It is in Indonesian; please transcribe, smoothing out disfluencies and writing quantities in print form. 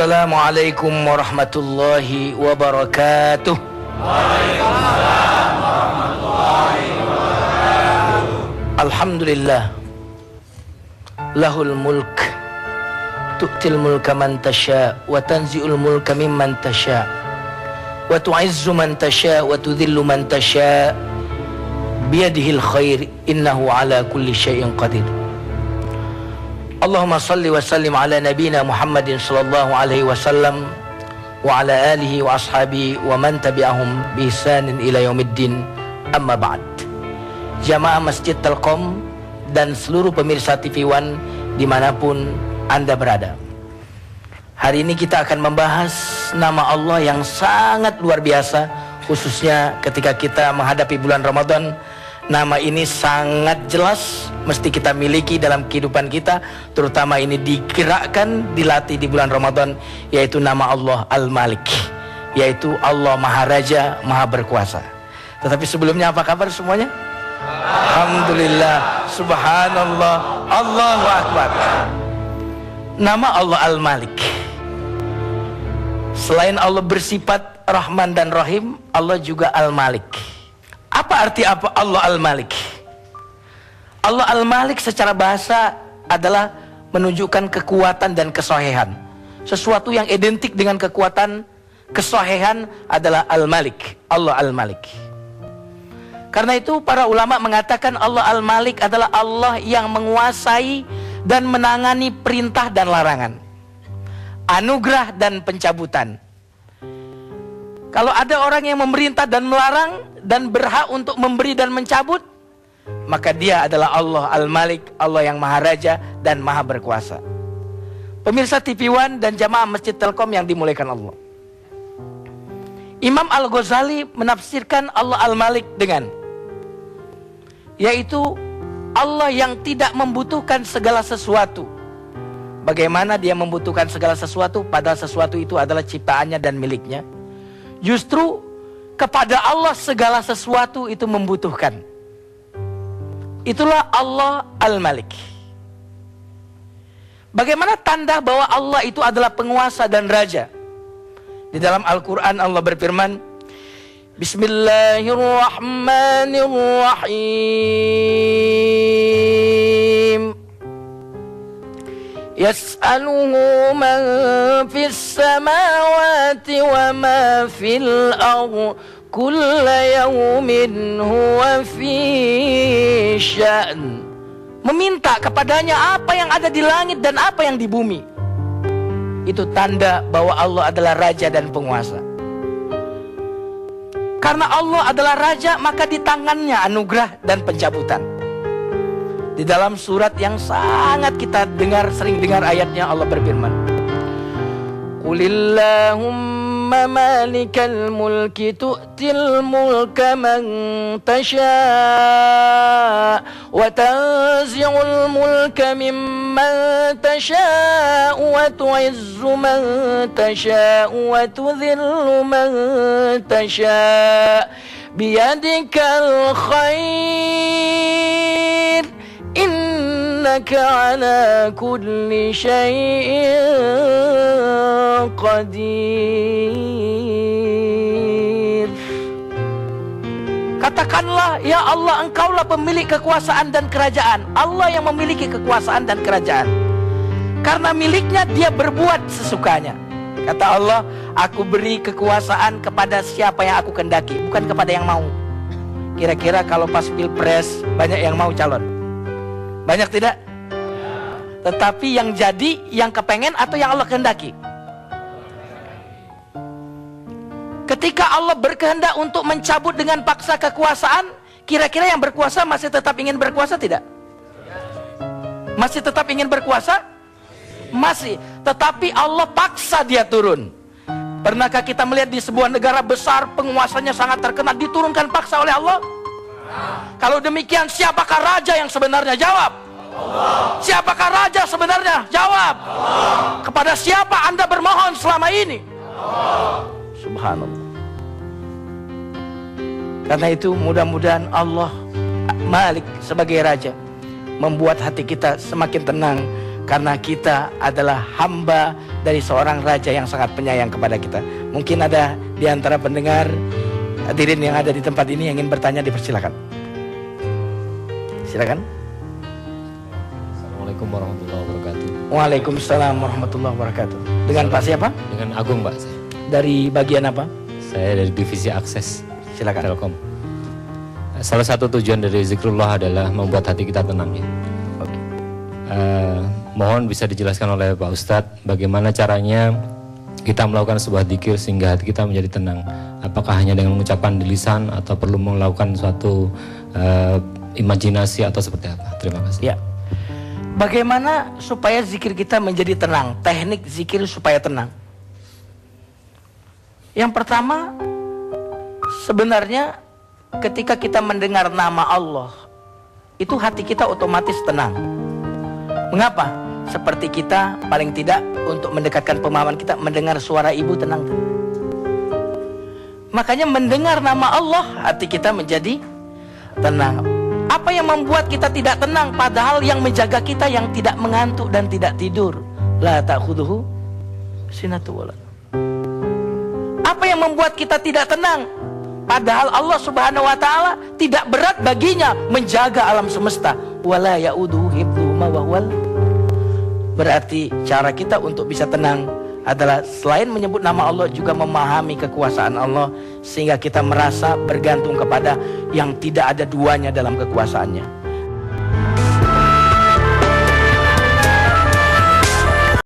Assalamualaikum warahmatullahi wabarakatuh. Waalaikumsalam warahmatullahi wabarakatuh. Alhamdulillah. Lahul mulk tu'til mulka man tasha wa tanzi'ul mulka mimman tasha wa tu'izzu man tasha wa tudhillu man tasha biyadihil khair innahu ala kulli syai'in qadir. Allahumma salli wa sallim ala nabina Muhammadin sallallahu alaihi wasallam wa ala alihi wa ashabihi wa man tabi'ahum bi ihsanin ila yaumiddin, amma ba'd. Jamaah Masjid Telkom dan seluruh pemirsa TV One dimanapun Anda berada, hari ini kita akan membahas nama Allah yang sangat luar biasa, khususnya ketika kita menghadapi bulan Ramadan. Nama ini sangat jelas mesti kita miliki dalam kehidupan kita, terutama ini digerakkan, dilatih di bulan Ramadan, yaitu nama Allah Al-Malik, yaitu Allah Maharaja, Maha Berkuasa. Tetapi sebelumnya apa kabar semuanya? Alhamdulillah, Subhanallah, Allahu Akbar. Nama Allah Al-Malik, selain Allah bersifat Rahman dan Rahim, Allah juga Al-Malik. Apa arti Allah Al-Malik? Allah Al-Malik secara bahasa adalah menunjukkan kekuatan dan kesohihan. Sesuatu yang identik dengan kekuatan, kesohihan adalah Al-Malik, Allah Al-Malik. Karena itu para ulama mengatakan Allah Al-Malik adalah Allah yang menguasai dan menangani perintah dan larangan, anugerah dan pencabutan. Kalau ada orang yang memerintah dan melarang dan berhak untuk memberi dan mencabut, maka dia adalah Allah Al-Malik, Allah yang Maharaja dan Maha Berkuasa. Pemirsa TV One dan jamaah Masjid Telkom yang dimuliakan Allah, Imam Al-Ghazali menafsirkan Allah Al-Malik dengan, yaitu Allah yang tidak membutuhkan segala sesuatu. Bagaimana dia membutuhkan segala sesuatu padahal sesuatu itu adalah ciptaannya dan miliknya? Justru kepada Allah segala sesuatu itu membutuhkan. Itulah Allah Al-Malik. Bagaimana tanda bahwa Allah itu adalah penguasa dan raja? Di dalam Al-Quran Allah berfirman, Bismillahirrahmanirrahim. Yas'aluhu man fis samawati wa ma fil ardh kulla yawmin huwa fi sya'n. Meminta kepadanya apa yang ada di langit dan apa yang di bumi. Itu tanda bahwa Allah adalah raja dan penguasa. Karena Allah adalah raja, maka di tangannya anugerah dan pencabutan. Di dalam surat yang sangat kita sering dengar ayatnya, Allah berfirman, Qulillahumma malikal mulki tu'til mulka man tasha' wa tanzi'ul mulka mimman tasha' wa tu'izzu man tasha' wa tudhillu man tasha' biyadikal khair innaka ala kulli syai'in qadir. Katakanlah, ya Allah, engkaulah pemilik kekuasaan dan kerajaan. Allah yang memiliki kekuasaan dan kerajaan. Karena miliknya dia berbuat sesukanya. Kata Allah, aku beri kekuasaan kepada siapa yang aku kehendaki, bukan kepada yang mau. Kira-kira kalau pas pilpres banyak yang mau calon? Banyak tidak? Tetapi yang jadi, yang kepengen atau yang Allah kehendaki? Ketika Allah berkehendak untuk mencabut dengan paksa kekuasaan, kira-kira yang berkuasa masih tetap ingin berkuasa tidak? Masih tetap ingin berkuasa? Masih. Tetapi Allah paksa dia turun. Pernahkah kita melihat di sebuah negara besar, penguasanya sangat terkenal, diturunkan paksa oleh Allah? Kalau demikian, siapakah raja yang sebenarnya? Jawab. Allah. Siapakah raja sebenarnya? Jawab. Allah. Kepada siapa Anda bermohon selama ini? Allah. Subhanallah. Karena itu mudah-mudahan Allah Malik sebagai raja membuat hati kita semakin tenang, karena kita adalah hamba dari seorang raja yang sangat penyayang kepada kita. Mungkin ada di antara pendengar hadirin yang ada di tempat ini yang ingin bertanya, dipersilakan. Silakan. Assalamualaikum warahmatullahi wabarakatuh. Waalaikumsalam warahmatullahi wabarakatuh. Dengan Pak siapa? Dengan Agung, Pak. Dari bagian apa? Saya dari divisi akses Silakan. Telkom. Salah satu tujuan dari zikrullah adalah membuat hati kita tenang ya. Oke. Mohon bisa dijelaskan oleh Pak Ustadz bagaimana caranya kita melakukan sebuah zikir sehingga hati kita menjadi tenang. Apakah hanya dengan mengucapkan di lisan atau perlu melakukan suatu imajinasi atau seperti apa? Terima kasih. Ya. Bagaimana supaya zikir kita menjadi tenang? Teknik zikir supaya tenang. Yang pertama, sebenarnya ketika kita mendengar nama Allah, itu hati kita otomatis tenang. Mengapa? Seperti kita paling tidak untuk mendekatkan pemahaman kita mendengar suara ibu tenang. Makanya mendengar nama Allah, hati kita menjadi tenang. Apa yang membuat kita tidak tenang? Padahal yang menjaga kita yang tidak mengantuk dan tidak tidur. La ta'khudhuhu sinatun wala. Apa yang membuat kita tidak tenang? Padahal Allah Subhanahu wa taala tidak berat baginya menjaga alam semesta. Wala ya'uduhu hifdhuhuma wa huwal. Berarti cara kita untuk bisa tenang adalah selain menyebut nama Allah juga memahami kekuasaan Allah sehingga kita merasa bergantung kepada yang tidak ada duanya dalam kekuasaannya.